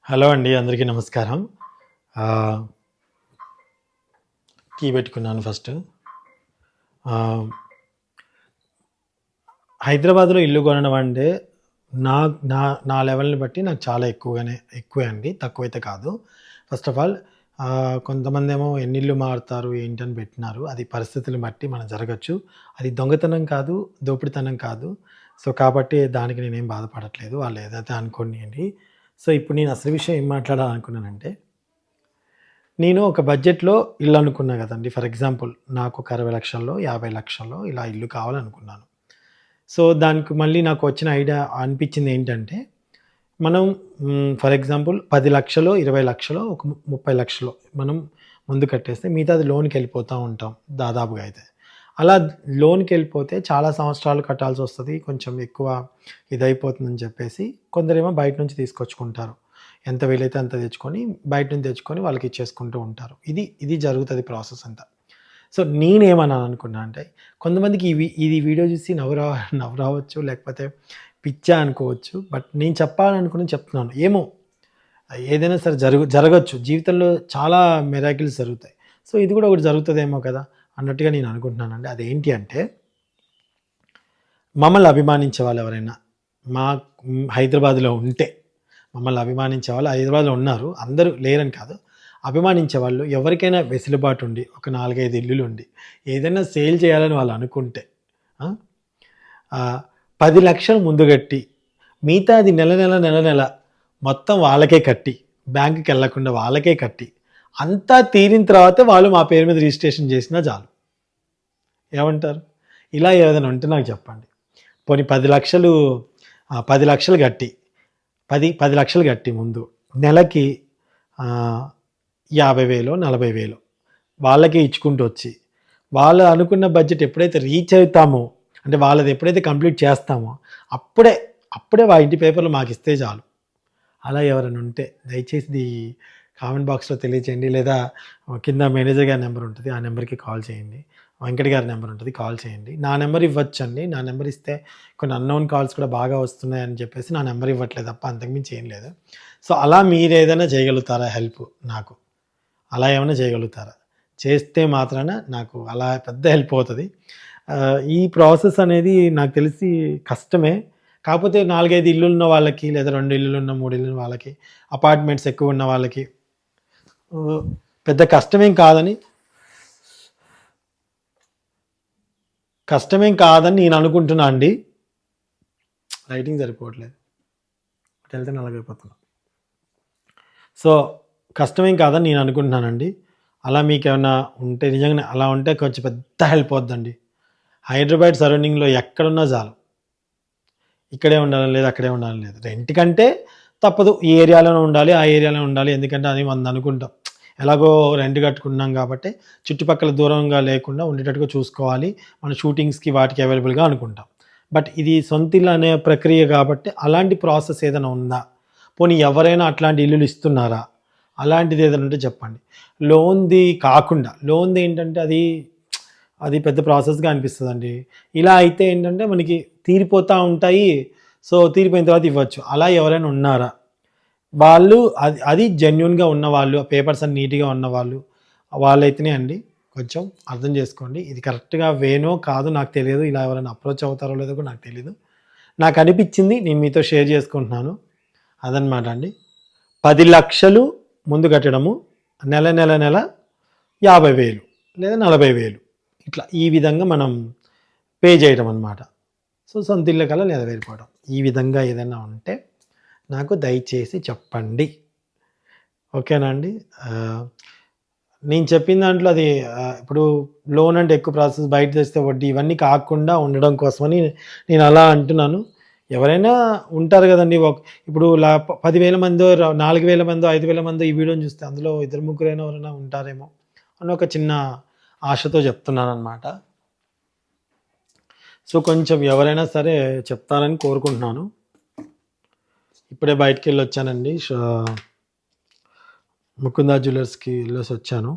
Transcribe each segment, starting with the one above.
Hello అండి, అందరికీ నమస్కారం. ఆహ్, కీ పెట్టుకున్నాను ఫస్ట్. ఆహ్, హైదరాబాద్‌లో ఇల్లు కొనడం అంటే నా నా నా లెవెల్‌ని బట్టి నాకు చాలా ఎక్కువే అండి. తక్కువైతే కాదు. ఫస్ట్ ఆఫ్ ఆల్ కొంతమందేమో ఎన్నిళ్ళు మారుతారు ఏంటని పెట్టినారు. అది పరిస్థితులను బట్టి మనం జరగచ్చు. అది దొంగతనం కాదు, దోపిడితనం కాదు. సో, కాబట్టి దానికి నేనేం బాధపడట్లేదు. వాళ్ళు ఏదైతే అనుకోనియండి. సో, ఇప్పుడు నేను అసలు విషయం ఏం మాట్లాడాలనుకున్నానంటే నేను ఒక బడ్జెట్‌లో ఇల్లు అనుకున్నా గదండీ. ఫర్ ఎగ్జాంపుల్ నాకు ఒక 60,00,000లో, 50,00,000లో ఇలా ఇల్లు కావాలనుకున్నాను. సో, దానికి మళ్ళీ నాకు వచ్చిన ఐడియా అనిపించింది ఏంటంటే, మనం ఫర్ ఎగ్జాంపుల్ 10,00,000 20,00,000 ఒక 30,00,000 మనం ముందు కట్టేస్తే మిగతాది లోన్‌కెళ్ళిపోతా ఉంటాం దాదాపుగా అయితే. అలా లోన్‌కెళ్ళిపోతే చాలా సంవత్సరాలు కట్టాల్సొస్తది. కొంచెం ఎక్కువ ఇదైపోతుందని చెప్పేసి కొందరేమో బయట నుంచి తీసుకొచ్చుకుంటారు. ఎంత వీలైతే అంత తెచ్చుకొని, బయట నుంచి తెచ్చుకొని వాళ్ళకి ఇచ్చేసుకుంటూ ఉంటారు. ఇది జరుగుతది ప్రాసెస్ అంతా. సో, నేనేమనాలనుకున్నా అంటే, కొంతమందికి ఇది వీడియో చూసి నవ్వు రావచ్చు, లేకపోతే పిచ్చా అనుకోవచ్చు. బట్ నేను చెప్పాలనుకున్నది చెప్తున్నాను. ఏమో ఏదైనా సరే జరగొచ్చు. జీవితంలో చాలా మిరాకిల్స్ జరుగుతాయి. సో, ఇది కూడా ఒకటి జరుగుతదేమో కదా! అన్నట్టుగా నేను అనుకుంటున్నానండి. అదేంటి అంటే, మమ్మల్ని అభిమానించే వాళ్ళెవరైనా మా హైదరాబాద్‌లో ఉంటే, మమ్మల్ని అభిమానించే వాళ్ళు హైదరాబాద్‌లో ఉన్నారు. అందరూ లేరని కాదు. అభిమానించే వాళ్ళు ఎవరికైనా వెసులుబాటు ఉండి, ఒక 4, 5 ఇల్లులుండి, ఏదైనా సేల్ చేయాలని వాళ్ళు అనుకుంటే, ఆ! 10,00,000 ముందు కట్టి, మిగతాది నెల నెల మొత్తం వాళ్ళకే కట్టి, బ్యాంక్‌కెళ్ళకుండా వాళ్ళకే కట్టి, అంతా తీరిన తర్వాతే వాళ్ళు మా పేరు మీద రిజిస్ట్రేషన్ చేసినా చాలు. ఏమంటారు? ఇలా ఏదైనా ఉంటే నాకు చెప్పండి. పోనీ 10,00,000 10,00,000 కట్టి 10,00,000 కట్టి ముందు నెలకి 50,000 40,000 వాళ్ళకే ఇచ్చుకుంటూ వచ్చి, వాళ్ళు అనుకున్న బడ్జెట్ ఎప్పుడైతే రీచ్ అవుతామో, అంటే వాళ్ళది ఎప్పుడైతే కంప్లీట్ చేస్తామో అప్పుడే, అప్పుడే ఇంటి పేపర్‌లు మాకిస్తే చాలు. అలా ఎవరైనా ఉంటే దయచేసి కామెంట్ బాక్స్‌లో తెలియచేయండి. లేదా కింద మేనేజర్ గారి నెంబర్ ఉంటుంది. ఆ నెంబర్‌కి కాల్ చేయండి. వెంకట్ గారి నెంబర్ ఉంటుంది. కాల్ చేయండి. నా నెంబర్ ఇవ్వచ్చండి. నా నెంబర్ ఇస్తే కొన్ని అన్నోన్ కాల్స్ కూడా బాగా వస్తున్నాయని చెప్పేసి నా నెంబర్ ఇవ్వట్లేదు తప్ప అంతకుమించి ఏం లేదు. సో, అలా మీరేదైనా చేయగలుగుతారా హెల్ప్ నాకు? అలా ఏమైనా చేయగలుగుతారా? చేస్తే మాత్రాన నాకు అలా పెద్ద హెల్ప్ అవుతది. ఈ ప్రాసెస్ అనేది నాకు తెలిసి కష్టమే. కాకపోతే 4, 5 ఇల్లులున్న వాళ్ళకి, లేదా 2 ఇల్లులున్న, 3 ఇల్లున్న వాళ్ళకి, అపార్ట్మెంట్స్ ఎక్కువున్న వాళ్ళకి ఆహ్, పెద్ద కష్టమేం కాదని నేను అనుకుంటున్నా అండి. లైటింగ్ సరిపోవట్లేదు. అటెళ్తే నల్లగైపోతున్నా. సో, కష్టమేం కాదని నేను అనుకుంటున్నానండి. అలా మీకేమన్నా ఉంటే నిజంగానే అలా ఉంటే కొంచెం పెద్ద హెల్ప్ అవుద్దండి. హైదరాబాద్ సరౌండింగ్‌లో ఎక్కడున్నా చాలు. ఇక్కడే ఉండాలని లేదు, అక్కడే ఉండాలని లేదు. రెంట్‌కంటే తప్పదు. ఈ ఏరియాలోనే ఉండాలి, ఆ ఏరియాలోనే ఉండాలి. ఎందుకంటే అని మనం అనుకుంటాం. ఎలాగో రెంట్ కట్టుకున్నాం కాబట్టి చుట్టుపక్కల దూరంగా లేకుండా ఉండేటట్టుగా చూసుకోవాలి. మన షూటింగ్స్‌కి వాటికి అవైలబుల్‌గా అనుకుంటాం. బట్ ఇది సొంతిల్లు అనే ప్రక్రియ కాబట్టి అలాంటి ప్రాసెస్ ఏదైనా ఉందా? పోనీ ఎవరైనా అట్లాంటి ఇల్లులు ఇస్తున్నారా? అలాంటిది ఏదైనా ఉంటే చెప్పండి. లోన్‌ది ఏంటంటే అది పెద్ద ప్రాసెస్‌గా అనిపిస్తదండి. ఇలా అయితే ఏంటంటే మనకి తీరిపోతా ఉంటాయి. సో, తీరిపోయిన తర్వాత ఇవ్వచ్చు. అలా ఎవరైనా ఉన్నారా? వాళ్ళు అది జెన్యూన్‌గా ఉన్నవాళ్ళు, పేపర్స్ అన్నీ నీట్‌గా ఉన్నవాళ్ళు, వాళ్ళైతేనే అండి కొంచెం అర్థం చేసుకోండి. ఇది కరెక్ట్‌గా వేనో కాదో నాకు తెలియదు. ఇలా ఎవరైనా అప్రోచ్ అవుతారో లేదో కూడా నాకు తెలీదు. నాకనిపిచ్చింది నేను మీతో షేర్ చేసుకుంటున్నాను. అదనమాట అండి. 10,00,000 ముందు కట్టడము. నెల 50,000 లేదా 40,000 ఇట్లా ఈ విధంగా మనం పే చేయడం అనమాట. సో, సొంత ఇల్లు కల నెరవేరిపోవడం. ఈ విధంగా ఏదైనా ఉంటే నాకు దయచేసి చెప్పండి. ఓకేనా అండి? ఆహ్, నేను చెప్పిన దాంట్లో అది ఇప్పుడు లోన్ అంటే ఎక్కువ ప్రాసెస్, బయట తెస్తే వడ్డీ ఇవన్నీ కాకుండా ఉండడం కోసమని నేను అలా అంటున్నాను. ఎవరైనా ఉంటారు గదండీ! ఇప్పుడు 10,000 మందో, 4,000 మందో, 5,000 మందో ఈ వీడియోని చూస్తే అందులో ఇద్దరు ముగ్గురైనా ఎవరైనా ఉంటారేమో అని ఒక చిన్న ఆశతో చెప్తున్నాననమాట. సో, కొంచెం ఎవరైనా సరే చెప్తారని కోరుకుంటున్నాను. ఇప్పుడే బయటికెళ్ళొచ్చానండి. ముకుందా జ్యువెలర్స్‌కి ఎళ్ళేసొచ్చాను.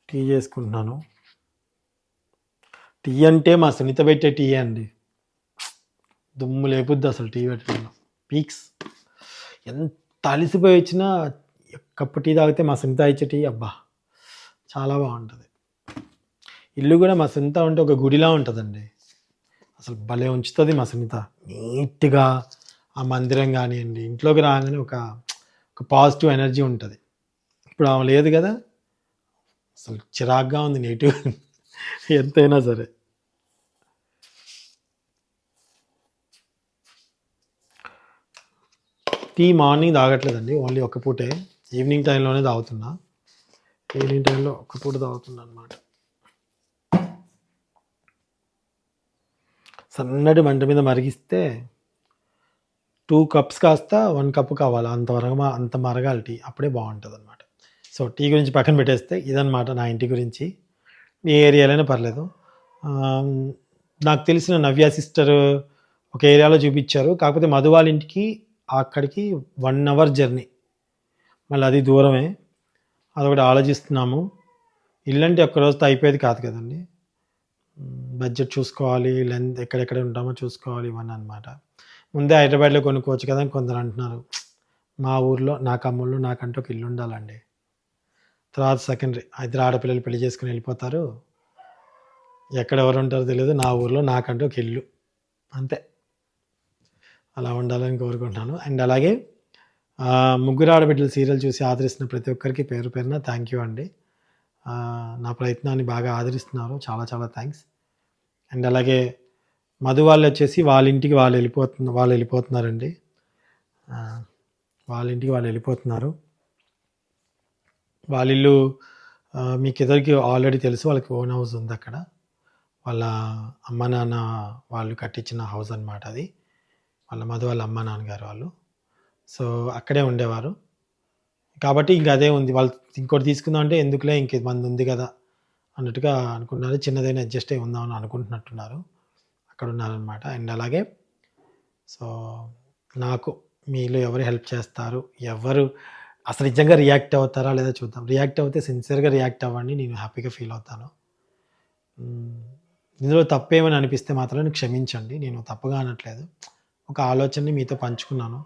టీ చేసుకుంటున్నాను. టీ అంటే మా సునీత పెట్టే టీయే అండి. దుమ్ము లేపుద్ది అసలు టీ పెట్టడంలో. పీక్స్. ఎంత అలిసిపోయి వచ్చినా కప్పు టీ తాగితే మా సునీత ఇచ్చే టీ అబ్బా చాలా బాగుంటుంది. ఇల్లు కూడా మా సునీత ఉంటే ఒక గుడిలా ఉంటుందండి. అసలు భలే ఉంచుతుంది మా సునీత. నీట్గా ఆ మందిరం కానివ్వండి, ఇంట్లోకి రాగానే ఒక పాజిటివ్ ఎనర్జీ ఉంటుంది. ఇప్పుడు ఆమె లేదు కదా, అసలు చిరాగ్గా ఉంది నెగిటివ్ ఎంతైనా సరే. టీ మార్నింగ్ తాగట్లేదండి, ఓన్లీ ఒక్క పూటే. ఈవినింగ్ టైంలోనే తాగుతున్నా. ఈవినింగ్ టైంలో ఒక్క పూట తాగుతున్నా అనమాట. సన్నటి మంట మీద మరిగిస్తే 2 కప్స్ కాస్త 1 కప్ కావాలి, అంత మరగాలి టీ, అప్పుడే బాగుంటుంది అనమాట. సో టీ గురించి పక్కన పెట్టేస్తే ఇదనమాట నా ఇంటి గురించి. ఏ ఏరియాలోనే పర్లేదు. నాకు తెలిసిన నవ్య సిస్టర్ ఒక ఏరియాలో చూపించారు, కాకపోతే మధు వాళ్ళ ఇంటికి అక్కడికి 1 అవర్ జర్నీ, మళ్ళీ అది దూరమే. అదొకటి ఆలోచిస్తున్నాము. ఇల్లంటే ఒక్క రోజుతో అయిపోయేది కాదు కదండి, బడ్జెట్ చూసుకోవాలి, లెంత్ ఎక్కడెక్కడ ఉంటామో చూసుకోవాలి, ఇవన్నీ అనమాట. ముందే హైదరాబాద్లో కొనుక్కోవచ్చు కదా అని కొందరు అంటున్నారు. మా ఊర్లో నా కమ్ముళ్ళు నాకంటూ ఒక ఇల్లు ఉండాలండి. తర్వాత సెకండరీ, ఇద్దరు ఆడపిల్లలు పెళ్లి చేసుకుని వెళ్ళిపోతారు, ఎక్కడెవరు ఉంటారో తెలియదు. నా ఊర్లో నాకంటూ ఒక ఇల్లు, అంతే. అలా ఉండాలని కోరుకుంటున్నాను. అండ్ అలాగే ముగ్గురు ఆడబిడ్డల సీరియల్ చూసి ఆదరిస్తున్న ప్రతి ఒక్కరికి పేరు పేరున థ్యాంక్ యూ అండి. నా ప్రయత్నాన్ని బాగా ఆదరిస్తున్నారు, చాలా చాలా థ్యాంక్స్. అండ్ అలాగే మధు వాళ్ళు వచ్చేసి వాళ్ళ ఇంటికి వాళ్ళు వెళ్ళిపోతున్నారండి. వాళ్ళ ఇంటికి వాళ్ళు వెళ్ళిపోతున్నారు. వాళ్ళ ఇల్లు మీకు ఎదురికి ఆల్రెడీ తెలుసు, వాళ్ళకి ఓన్ హౌస్ ఉంది అక్కడ. వాళ్ళ అమ్మ నాన్న వాళ్ళు కట్టించిన హౌస్ అనమాట అది. వాళ్ళ మధు వాళ్ళ అమ్మ నాన్నగారు వాళ్ళు. సో అక్కడే ఉండేవారు కాబట్టి ఇంక అదే ఉంది. వాళ్ళు ఇంకోటి తీసుకుందాం అంటే ఎందుకులే, ఇంక మంది ఉంది కదా అన్నట్టుగా అనుకున్నారు. చిన్నదైనా అడ్జస్ట్ అయి ఉందామని అనుకుంటున్నట్టున్నారు, అక్కడ ఉన్నారనమాట. అండ్ అలాగే సో నాకు మీలో ఎవరు హెల్ప్ చేస్తారు, ఎవరు అసలు నిజంగా రియాక్ట్ అవుతారా లేదా చూద్దాం. రియాక్ట్ అవుతే సిన్సియర్గా రియాక్ట్ అవ్వండి, నేను హ్యాపీగా ఫీల్ అవుతాను. ఇందులో తప్పేమని అనిపిస్తే మాత్రం క్షమించండి, నేను తప్పుగా అనట్లేదు. ఒక ఆలోచనని మీతో పంచుకున్నాను.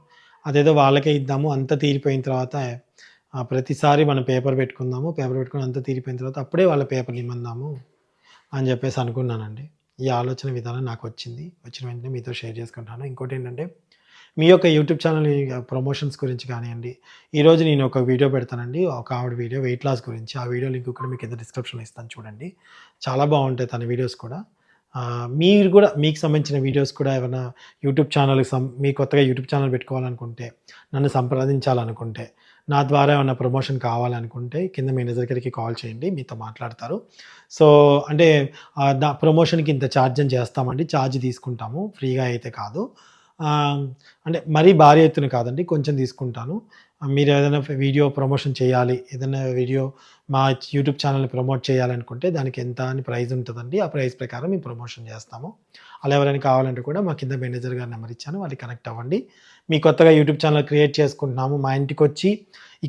అదేదో వాళ్ళకే ఇద్దాము, అంతా తీరిపోయిన తర్వాత ప్రతిసారి మనం పేపర్ పెట్టుకుని అంతా తీరిపోయిన తర్వాత అప్పుడే వాళ్ళ పేపర్లు ఇమ్మందాము అని చెప్పేసి అనుకున్నానండి. ఈ ఆలోచన విధానం నాకు వచ్చిన వెంటనే మీతో షేర్ చేసుకుంటాను. ఇంకోటి ఏంటంటే, మీ యొక్క యూట్యూబ్ ఛానల్ ప్రమోషన్స్ గురించి కానివ్వండి, ఈరోజు నేను ఒక వీడియో పెడతానండి, ఒక ఆవిడ వీడియో వెయిట్ లాస్ గురించి. ఆ వీడియో లింక్ కూడా మీకు కింద డిస్క్రిప్షన్లో ఇస్తాను, చూడండి. చాలా బాగుంటాయి తన వీడియోస్ కూడా. మీరు కూడా మీకు సంబంధించిన వీడియోస్ కూడా ఏమైనా యూట్యూబ్ ఛానల్కి మీ కొత్తగా యూట్యూబ్ ఛానల్ పెట్టుకోవాలనుకుంటే, నన్ను సంప్రదించాలనుకుంటే, నా ద్వారా ఏమైనా ప్రమోషన్ కావాలనుకుంటే కింద మేనేజర్ గారికి కాల్ చేయండి, మీతో మాట్లాడతారు. సో అంటే ప్రమోషన్కి ఇంత ఛార్జ్ అని చేస్తామండి, ఛార్జ్ తీసుకుంటాము, ఫ్రీగా అయితే కాదు. అంటే మరీ భారీ ఎత్తున కాదండి, కొంచెం తీసుకుంటాను. మీరు ఏదైనా వీడియో ప్రమోషన్ చేయాలి, ఏదైనా వీడియో మా యూట్యూబ్ ఛానల్ని ప్రమోట్ చేయాలనుకుంటే దానికి ఎంత అని ప్రైస్ ఉంటుందండి, ఆ ప్రైస్ ప్రకారం మేము ప్రమోషన్ చేస్తాము. అలా ఎవరైనా కావాలంటే కూడా మా కింద మేనేజర్ గారి నెంబర్ ఇచ్చాను, వాళ్ళకి కనెక్ట్ అవ్వండి. మీ కొత్తగా యూట్యూబ్ ఛానల్ క్రియేట్ చేసుకుంటున్నాము, మా ఇంటికి వచ్చి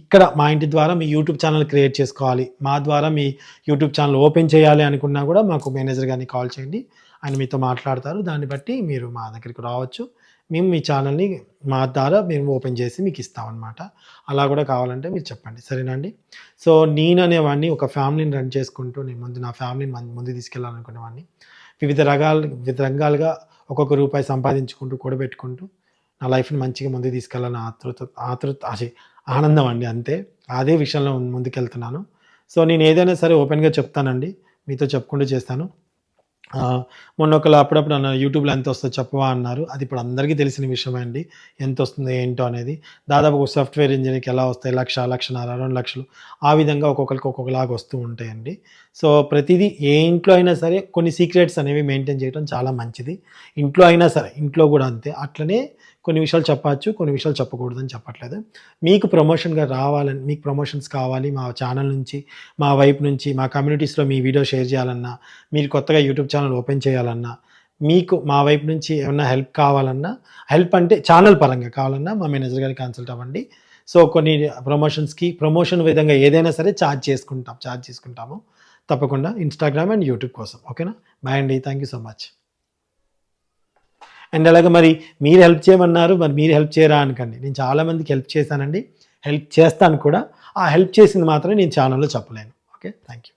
ఇక్కడ మా ఇంటి ద్వారా మీ యూట్యూబ్ ఛానల్ క్రియేట్ చేసుకోవాలి, మా ద్వారా మీ యూట్యూబ్ ఛానల్ ఓపెన్ చేయాలి అనుకున్నా కూడా మాకు మేనేజర్ గారిని కాల్ చేయండి, ఆయన మీతో మాట్లాడతారు. దాన్ని బట్టి మీరు మా దగ్గరికి రావచ్చు, మేము మీ ఛానల్ని మా ద్వారా మేము ఓపెన్ చేసి మీకు ఇస్తామన్నమాట. అలా కూడా కావాలంటే మీరు చెప్పండి, సరేనా అండి. సో నేను అనేవాడిని ఒక ఫ్యామిలీని రన్ చేసుకుంటూ, నేను నా ఫ్యామిలీని ముందు తీసుకెళ్ళాలనుకునేవాడిని. వివిధ రంగాలుగా ఒక్కొక్క రూపాయి సంపాదించుకుంటూ కూడబెట్టుకుంటూ నా లైఫ్ని మంచిగా ముందుకు తీసుకెళ్ళాలని ఆనందం అండి, అంతే. అదే విషయంలో ముందుకెళ్తున్నాను. సో నేను ఏదైనా సరే ఓపెన్గా చెప్తానండి, మీతో చెప్పుకుంటూ చేస్తాను. మొన్న ఒకళ్ళు అప్పుడప్పుడు యూట్యూబ్లో ఎంత వస్తుందో చెప్పవా అన్నారు. అది ఇప్పుడు అందరికీ తెలిసిన విషయమే అండి, ఎంత వస్తుందో ఏంటో అనేది. దాదాపు ఒక సాఫ్ట్వేర్ ఇంజనీర్కి ఎలా వస్తాయి 1,00,000, 1,50,000, 2,00,000, ఆ విధంగా ఒక్కొక్కరికి ఒక్కొక్కలాగా వస్తూ ఉంటాయండి. సో ప్రతిదీ ఏ ఇంట్లో అయినా సరే కొన్ని సీక్రెట్స్ అనేవి మెయింటైన్ చేయడం చాలా మంచిది. ఇంట్లో అయినా సరే, ఇంట్లో కూడా అంతే. అట్లనే కొన్ని విషయాలు చెప్పచ్చు, కొన్ని విషయాలు చెప్పకూడదని చెప్పట్లేదు. మీకు ప్రమోషన్గా రావాలని, మీకు ప్రమోషన్స్ కావాలి మా ఛానల్ నుంచి, మా వైపు నుంచి, మా కమ్యూనిటీస్లో మీ వీడియో షేర్ చేయాలన్నా, మీరు కొత్తగా యూట్యూబ్ ఛానల్ ఓపెన్ చేయాలన్నా, మీకు మా వైపు నుంచి ఏమన్నా హెల్ప్ కావాలన్నా, హెల్ప్ అంటే ఛానల్ పరంగా కావాలన్నా మా మేనేజర్ గారికి కన్సల్ట్ అవ్వండి. సో కొన్ని ప్రమోషన్ విధంగా ఏదైనా సరే ఛార్జ్ తీసుకుంటాము తప్పకుండా, ఇన్స్టాగ్రామ్ అండ్ యూట్యూబ్ కోసం. ఓకేనా. బాయ్ అండి, thank you so much. And అలాగే మరి మీరు హెల్ప్ చేయమన్నారు, మరి మీరు హెల్ప్ చేయరా అనకండి. నేను చాలామందికి హెల్ప్ చేశానండి, హెల్ప్ చేస్తాను కూడా. ఆ హెల్ప్ చేసింది మాత్రం నేను ఛానల్లో చెప్పలేను. Okay, thank you.